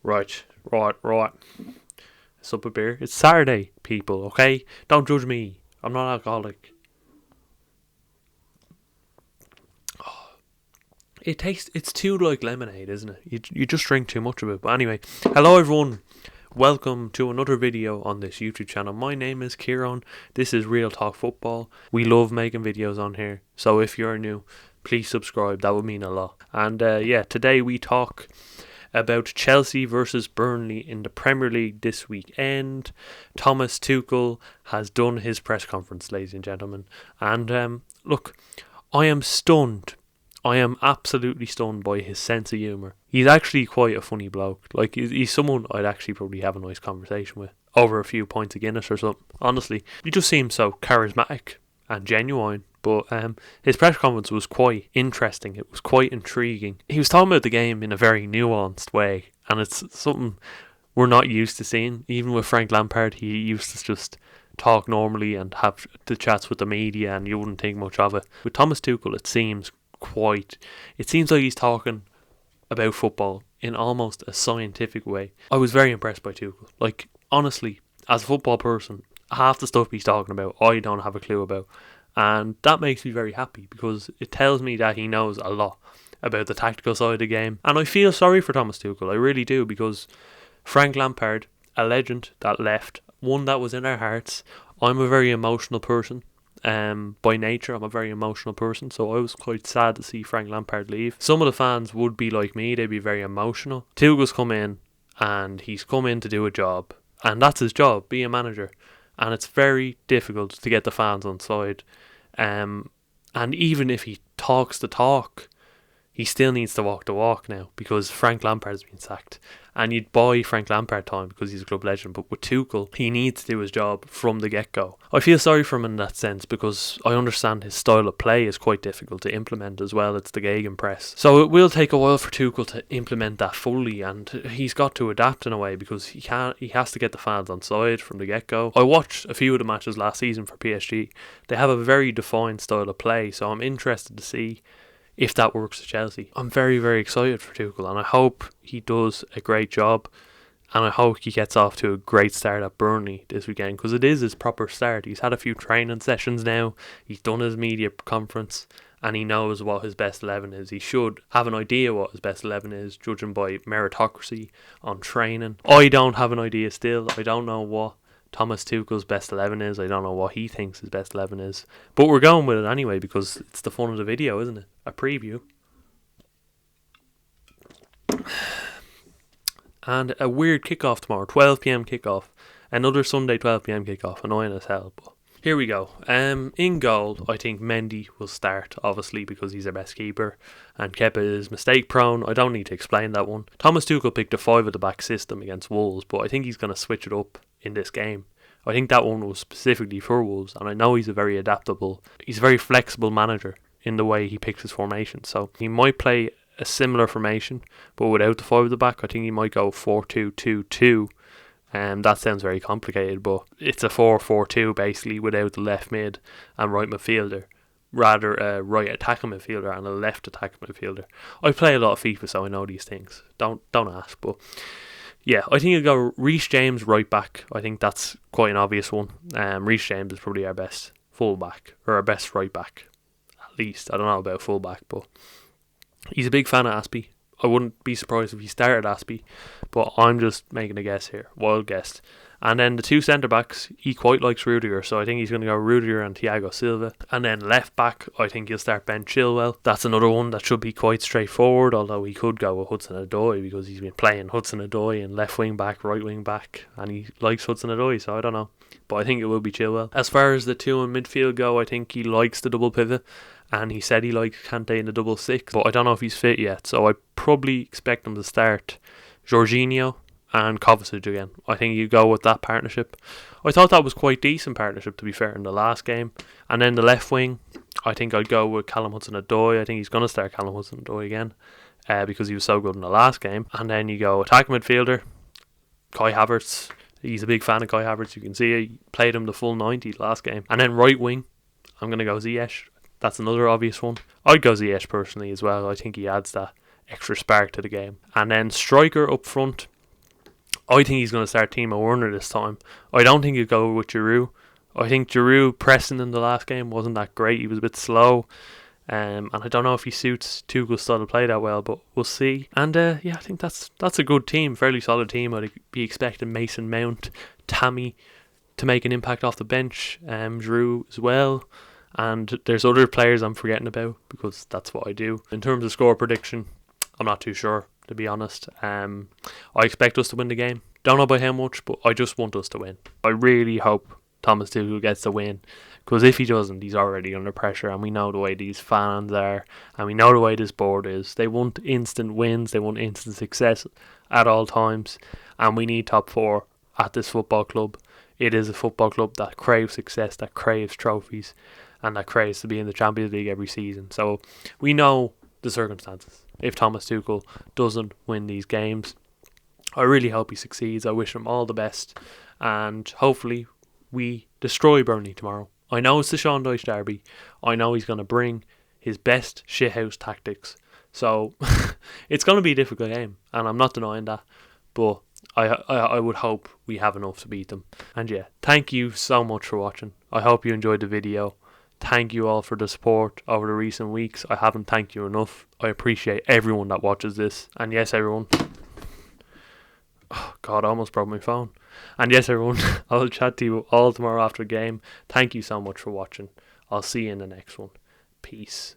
Right. Sup a beer. It's Saturday, people, okay? Don't judge me. I'm not alcoholic. It's too like lemonade, isn't it? You just drink too much of it. But anyway, hello everyone. Welcome to another video on this YouTube channel. My name is Kieran. This is Real Talk Football. We love making videos on here. So if you're new, please subscribe. That would mean a lot. And today we talk about Chelsea versus Burnley in the Premier League this weekend. Thomas Tuchel has done his press conference, ladies and gentlemen. And look, I am stunned. I am absolutely stunned by his sense of humour. He's actually quite a funny bloke. Like, he's someone I'd actually probably have a nice conversation with over a few pints of Guinness or something. Honestly, he just seems so charismatic and genuine. But his press conference was quite interesting. It was quite intriguing. He was talking about the game in a very nuanced way, and it's something we're not used to seeing. Even with Frank Lampard, he used to just talk normally and have the chats with the media, and you wouldn't think much of it. With Thomas Tuchel, it seems like he's talking about football in almost a scientific way. I was very impressed by Tuchel. Like, honestly, as a football person, half the stuff he's talking about, I don't have a clue about. And that makes me very happy because it tells me that he knows a lot about the tactical side of the game. And I feel sorry for Thomas Tuchel, I really do, because Frank Lampard, a legend that left, one that was in our hearts. I'm a very emotional person. By nature, I'm a very emotional person, so I was quite sad to see Frank Lampard leave. Some of the fans would be like me, they'd be very emotional. Tuchel's come in, and he's come in to do a job, and that's his job, be a manager. And it's very difficult to get the fans on side. And even if he talks the talk, he still needs to walk the walk now because Frank Lampard's been sacked. And you'd buy Frank Lampard time because he's a club legend. But with Tuchel, he needs to do his job from the get-go. I feel sorry for him in that sense because I understand his style of play is quite difficult to implement as well. It's the gegenpress. So it will take a while for Tuchel to implement that fully, and he's got to adapt in a way because he has to get the fans on side from the get-go. I watched a few of the matches last season for PSG. They have a very defined style of play, so I'm interested to see if that works at Chelsea. I'm very, very excited for Tuchel, and I hope he does a great job, and I hope he gets off to a great start at Burnley this weekend, because it is his proper start. He's had a few training sessions now, he's done his media conference, and he knows what his best 11 is. He should have an idea what his best 11 is, judging by meritocracy on training. I don't have an idea still. I don't know what Thomas Tuchel's best 11 is. I don't know what he thinks his best 11 is. But we're going with it anyway because it's the fun of the video, isn't it? A preview. And a weird kickoff tomorrow. 12 p.m. kickoff. Another Sunday 12 p.m. kickoff. Annoying as hell. But here we go. In goal, I think Mendy will start, obviously, because he's our best keeper. And Kepa is mistake prone. I don't need to explain that one. Thomas Tuchel picked a 5 at the back system against Wolves, but I think he's going to switch it up in this game. I think that one was specifically for Wolves, and I know he's a very flexible manager in the way he picks his formation. So he might play a similar formation, but without the 5 at the back. I think he might go 4-2-2-2. That sounds very complicated, but it's a 4-4-2 basically without the left mid and right midfielder. Rather a right attacking midfielder and a left attacking midfielder. I play a lot of FIFA, so I know these things. Don't ask, but yeah, I think he'll go Reece James right back. I think that's quite an obvious one. Reece James is probably our best full back, or our best right back, at least. I don't know about full back, but he's a big fan of Aspie. I wouldn't be surprised if he started Aspie, but I'm just making a guess here, wild guess. And then the two centre backs, he quite likes Rudiger, so I think he's going to go Rudiger and Thiago Silva. And then left back, I think he'll start Ben Chilwell. That's another one that should be quite straightforward, although he could go with Hudson-Odoi because he's been playing Hudson-Odoi in left wing back, right wing back, and he likes Hudson-Odoi, so I don't know. But I think it will be Chilwell. As far as the two in midfield go, I think he likes the double pivot, and he said he likes Kante in the double six, but I don't know if he's fit yet, so I probably expect him to start Jorginho and Kovacic again. I think you go with that partnership. I thought that was quite decent partnership, to be fair, in the last game. And then the left wing, I think I'd go with Callum Hudson-Odoi. I think he's going to start Callum Hudson-Odoi again because he was so good in the last game. And then you go attacking midfielder, Kai Havertz. He's a big fan of Kai Havertz. You can see he played him the full 90 last game. And then right wing, I'm going to go Ziyech. That's another obvious one. I'd go Ziyech personally as well. I think he adds that extra spark to the game. And then striker up front, I think he's going to start Timo Werner this time. I don't think he'll go with Giroud. I think Giroud pressing in the last game wasn't that great. He was a bit slow. And I don't know if he suits Tuchel's style to play that well, but we'll see. And yeah, I think that's a good team, fairly solid team. I'd be expecting Mason Mount, Tammy to make an impact off the bench, Giroud as well. And there's other players I'm forgetting about because that's what I do. In terms of score prediction, I'm not too sure, to be honest. I expect us to win the game. Don't know by how much, but I just want us to win. I really hope Thomas Tuchel gets the win, because if he doesn't, he's already under pressure, and we know the way these fans are, and we know the way this board is. They want instant wins, they want instant success at all times, and we need top four at this football club. It is a football club that craves success, that craves trophies, and that craves to be in the Champions League every season. So we know the circumstances. If Thomas Tuchel doesn't win these games, I really hope he succeeds. I wish him all the best, and hopefully we destroy Burnley tomorrow. I know it's the Sean Dyche derby. I know he's going to bring his best shithouse tactics. So it's going to be a difficult game, and I'm not denying that. But I would hope we have enough to beat them. And yeah, thank you so much for watching. I hope you enjoyed the video. Thank you all for the support over the recent weeks. I haven't thanked you enough. I appreciate everyone that watches this. And yes, everyone. Oh, God, I almost broke my phone. And yes, everyone, I'll chat to you all tomorrow after the game. Thank you so much for watching. I'll see you in the next one. Peace.